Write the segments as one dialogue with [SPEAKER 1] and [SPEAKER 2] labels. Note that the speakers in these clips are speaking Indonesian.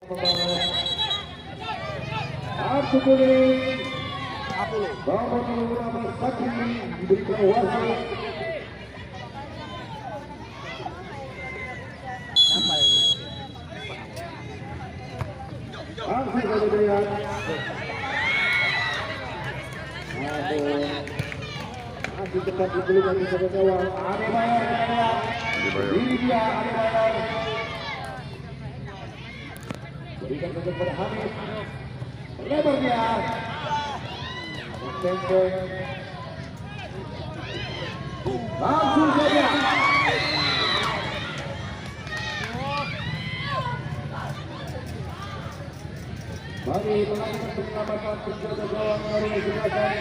[SPEAKER 1] Kartu kuning nomor 16 diberikan wasit. Langsung saja dia. Masih tetap dibelikan di sebelah gawang. Adebayor. Ini dia Adebayor. Berikan saja kepada Hamid. Lebar dia. Langsung saja. Bagi melakukan penyelamatan penjaga gawang baru digunakan.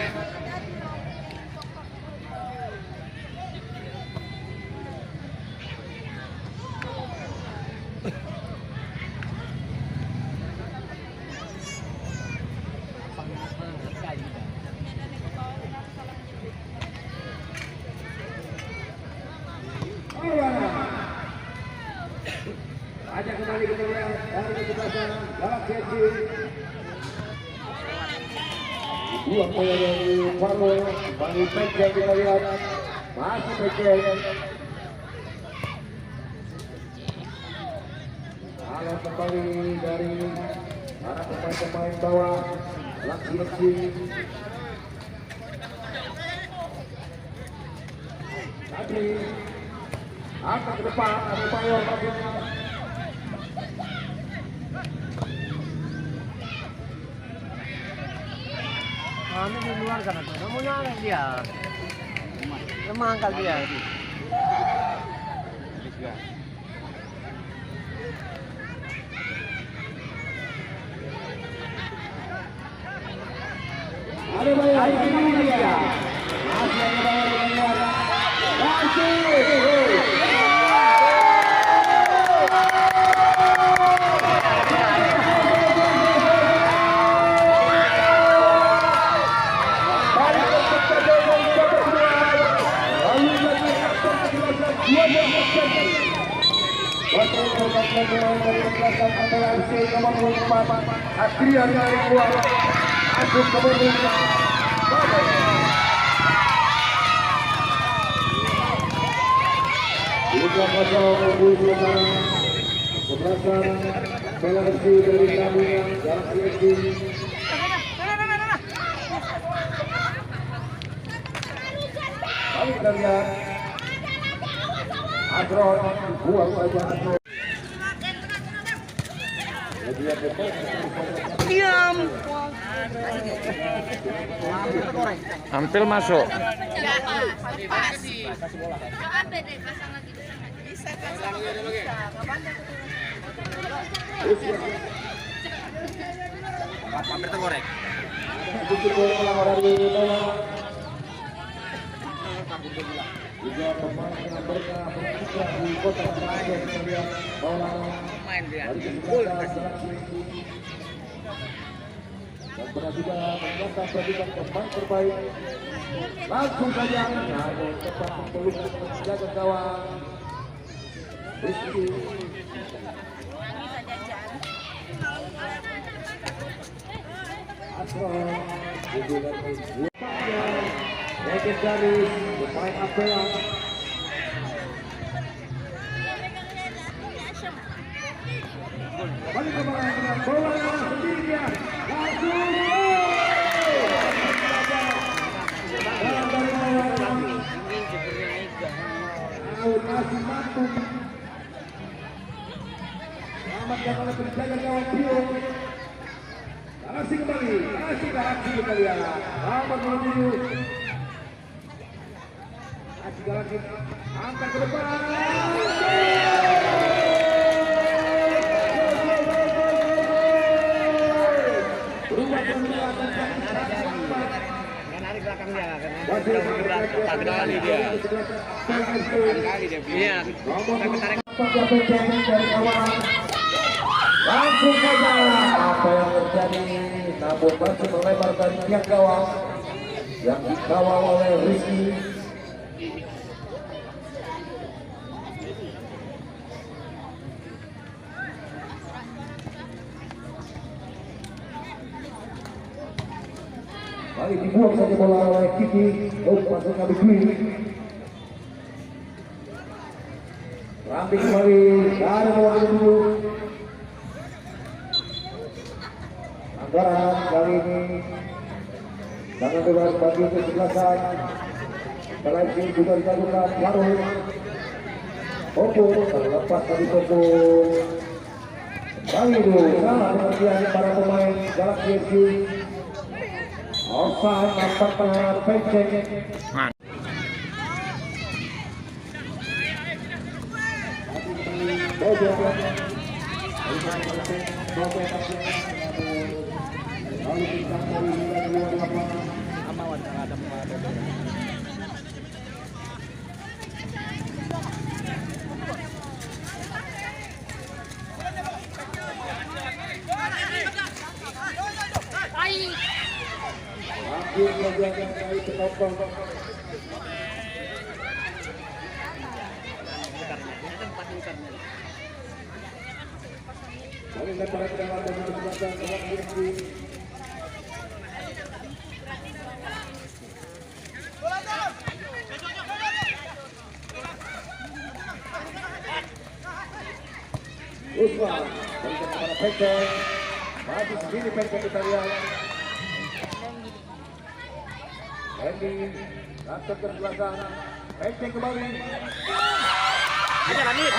[SPEAKER 1] Ajak kembali ke bola dari kesebelasan Galaxy FC. Dua bola dari Farmo, Bang Pekel kita lihat masih Pekel. Kalau kembali dari para pemain-pemain bawah Galaxy FC. Tadi angkat ke depan ada Payor bagiannya.
[SPEAKER 2] Kami di luar sana tuh, namanya angkat dia, lemah angkat dia.
[SPEAKER 1] Ada Payor ini dia, masih ada Payor di luar, Adrian dari luar masuk ke pemerintah. Liga pasal sebelasan Galaxy dari Lamongan Galaxy FC. Kali kita lihat Adron buang saja Adron.
[SPEAKER 2] Diam.
[SPEAKER 3] Hampir masuk.
[SPEAKER 2] Hampir tergoreng.
[SPEAKER 1] Juga pemain yang berkah di kota Malaysia kemudian bola
[SPEAKER 2] Main dia.
[SPEAKER 1] dan pernah juga mencetak predikat pemain terbaik. Langsung saja namun tetap peluk menjaga gawang. Rizky Asron legendaris pemain Apela. Kembali ke bola sendiri dia langsung masih mampu selamatkan oleh penjaga gawang Pio. Galaxy kembali, Galaxy kita lihat nomor 27. Galaxy angkat ke depan. Berubah penguatan
[SPEAKER 2] Narik belakang dia karena ke depan dia. Kali dia. Iya. Tarik.
[SPEAKER 1] Dari kawan. Langsung saja apa yang terjadi, namun masih melebar dari pihak gawang yang dikawal oleh Rizky. Kali dibuang saja bola oleh Kiki. Oh, masuk kami Dwi. Ramping kembali dari nomor 7. Anggaran kali ini sangat bebas bagi kesebelasan. Selain itu juga dilakukan baru. Popo terlepas dari Popo. Kali itu salah pengertian para pemain Galaxy FC. Offside nampaknya pencet. Usman berikan kepada Pencet. Masih sendiri Pencet kita lihat. Hendy langsung ke belakang. Pencet kembali.
[SPEAKER 2] Ajar Amit.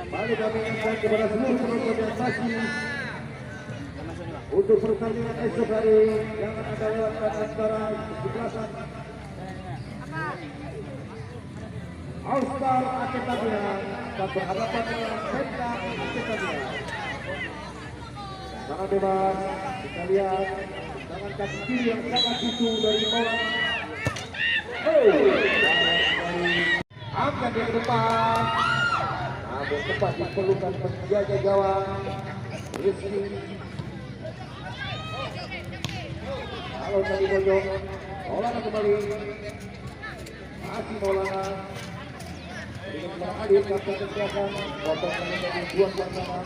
[SPEAKER 1] Mari kami ingatkan kepada seluruh penonton yang masih untuk pertandingan esok hari yang akan lewatkan antara kesebelasan All-Star Aketabina dan berhadapan dengan Penta Aketabina. Sangat bebas, kita lihat tangan kaki kiri yang sangat lucu dari bawah. Angkat di depan. Namun tepat diperlukan penjaga gawang Rizky. Kalau tadi bojong, Maulana kembali. Masih Maulana. Berikan kepada Adil, kapten kesehatan. Potong menjadi buang bersama.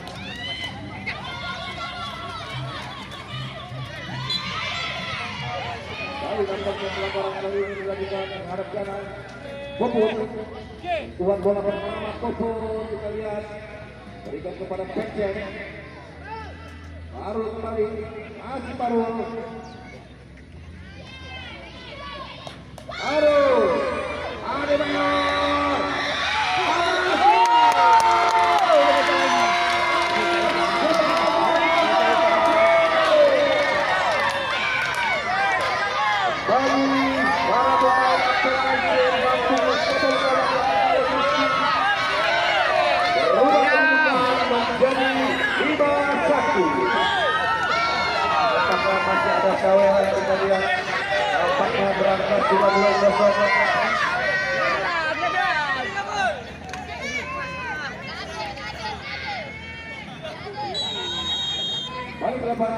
[SPEAKER 1] Lalu nampaknya pelanggaran kali ini dilakukan menghadap kanan. Popo. Tuan bola pertama Popo kita lihat. Berikan kepada Pencet. Baru kembali. Masih baru. Aduh, ada Mayor. Masih ada Sawel kita lihat. Nampaknya berangkat 12-0. Balik lepas.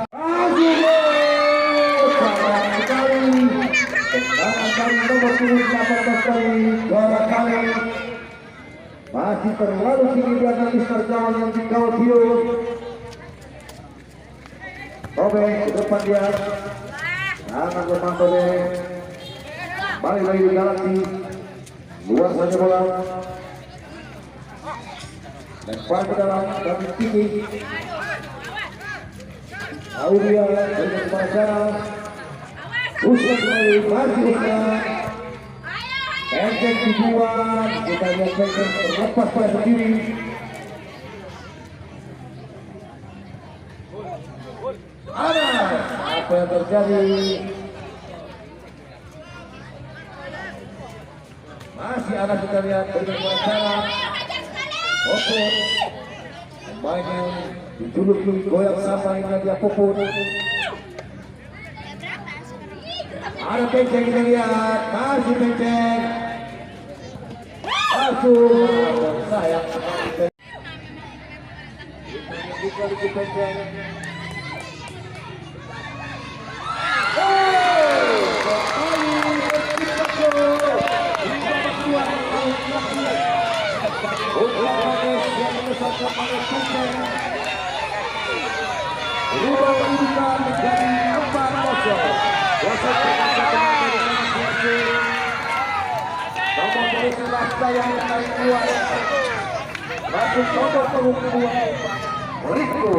[SPEAKER 1] Sangat sekali. Tendangan kali nomor 18 kali. Dua kali. Masih terlalu tinggi di atas Mister Jawan yang dikawal Bio. Tobe ke depan dia. Sangat lemah Tobe. Balik lagi di Galaxy. Luar saja bola. Lempar ke dalam dari tinggi. Aulia dari kepada sana. Usman kembali. Masih Usman. Pencet dibuang. Kita lihat Pencet terlepas pada sendiri. Ada apa yang terjadi? Masih ada kita lihat bagaimana cara Popo pemain yang dijuluki goyang sampai dia Popo. Ada penceng kita lihat, masih penceng. Masuk, sayang. Kita penceng. Rubah kedudukan menjadi 4-0. Wasit nomor 11 sayang dari keluar. Masuk nomor punggung kedua Riko.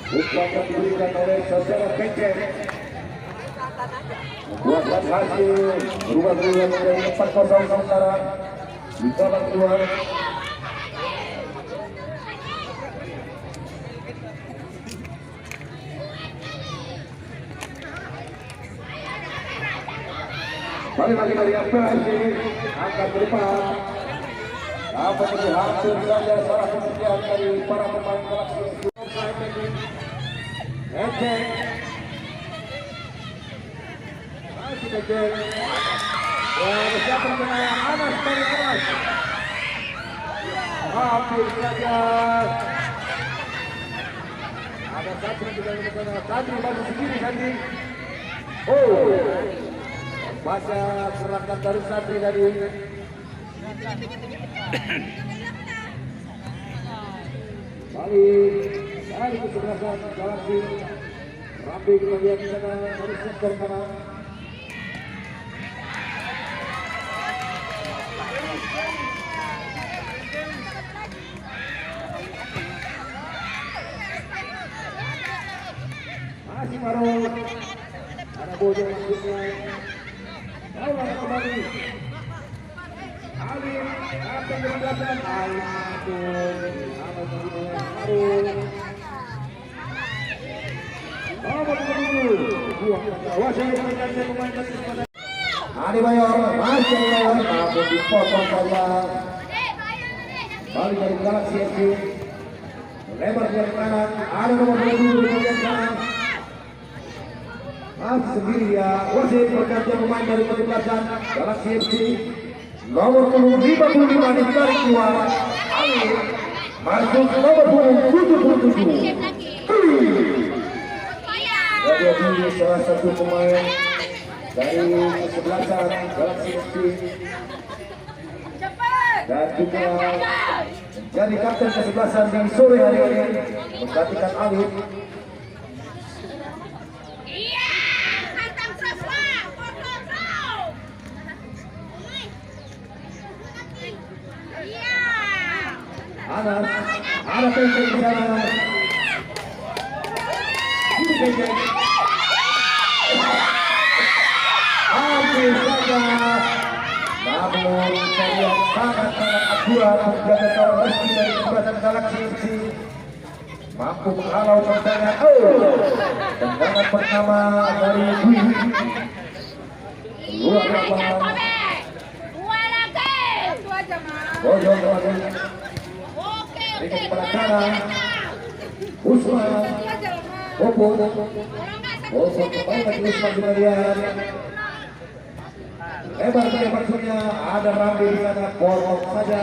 [SPEAKER 1] Upaya diberikan oleh saudara Penceng membuat hasil berubah menjadi 4-0 sementara di babak kedua. Balik lagi dari FPSI angkat ke depan. Apa yang hasil saja salah pekerjaan dari para pemain Galaxy Penceng. Masih Penceng. Siapa yang Anas dari Anas. Hampir saja. Ada satu juga di sana. Sandri masih sendiri Sandri. Oh, baca serangan dari Sandri tadi. Balik ke kesebelasan Galaxy. Rambi kita lihat di sana dari sektor kanan. Masih Marul. Ada Bojo maksudnya. Lawan kembali. Ali, apa yang dilakukan? Ali Bayor, masih Bayor, namun dipotong saja. Balik dari Galaxy FC. Lebar dari kanan, ada nomor 20 di bagian kanan. Masih sendiri ya, wasit pergantian pemain dari kesebelasan Galaxy FC. Nomor 55 ditarik keluar. Ali masuk nomor 77. Jadi salah satu pemain dari kesebelasan Galaxy FC dan juga jadi kapten kesebelasan di sore hari ini menggantikan Ali. Anas, ada Penceng di sana. Ini Penceng. Hampir saja. Namun terlihat sangat-sangat akurat menjaga kawan meski dari kesebelasan Galaxy FC. Mampu menghalau tendangan. Tendangan pertama dari Dwi. Luar lapangan. Bojo kembali. Berikan kepada kanan. Usman. Bobo kembali lagi Usman kemudian. Lebar saja maksudnya. Ada Rambi di sana. Potong saja.